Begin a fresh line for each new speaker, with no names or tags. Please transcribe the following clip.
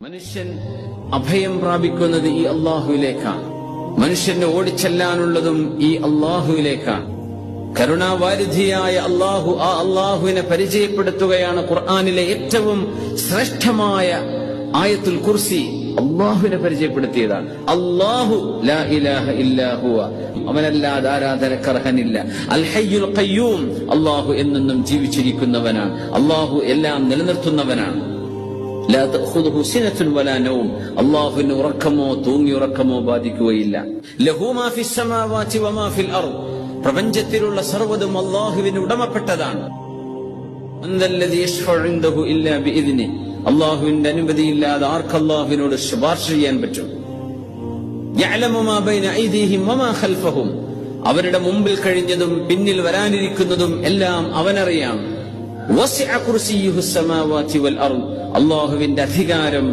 മനുഷ്യൻ അഭയം പ്രാപിക്കുന്നത് ഈ അല്ലാഹുവിലേക്കാണ്. മനുഷ്യന് ഓടിച്ചെല്ലാനുള്ളതും ഈ അല്ലാഹുവിലേക്കാണ്. കരുണാവാരിധിയായ അല്ലാഹു, ആ അല്ലാഹുവിനെ പരിചയപ്പെടുത്തുകയാണ് ഖുർആനിലെ ഏറ്റവും ശ്രേഷ്ഠമായ ആയത്തുൽ കുർസി. അല്ലാഹുവിനെ പരിചയപ്പെടുത്തിയതാണ്. അല്ലാഹു ലാ ഇലാഹ ഇല്ലാ ഹുവ, അവനല്ലാതെ ആരാധനക്കർഹനില്ല. അൽ ഹയ്യുൽ ഖയ്യൂം, അല്ലാഹു എന്നെന്നും ജീവിച്ചിരിക്കുന്നവനാണ്. അല്ലാഹു എല്ലാം നിലനിർത്തുന്നവനാണ്. ലാ തഖുദുഹു സിനത്തുൻ വലാ നൗം, അല്ലാഹുവിന് ഉറക്കമോ തൂങ്ങിയുറക്കമോ ബാധിക്കുകയില്ല. ലഹു മാ ഫിസ് സമാവാതി വമാ ഫിൽ അർദ്, പ്രപഞ്ചത്തിലുള്ള സർവ്വതും അല്ലാഹുവിന് ഉടമപ്പെട്ടതാണ്. അൻദല്ലദീ യശ്ഫഉ ഇൻദഹു ഇല്ലാ ബിഇദ്നി, അല്ലാഹുവിന്റെ അനുമതിയില്ലാതെ ആർക്ക് അല്ലാഹുവിനോട് ശുപാർശ ചെയ്യാൻ പറ്റും? യഅലമു മാ ബൈന ഐദീഹിം വമാ ഖൽഫഹും, അവരുടെ മുമ്പിൽ കഴിഞ്ഞതും പിന്നിൽ വരാനിരിക്കുന്നതും എല്ലാം അവനറിയാം. വസിഅ കുർസിയ്യുഹു സ്സമാവാതി വൽ അർദ്, അല്ലാഹുവിന്റെ അധികാരം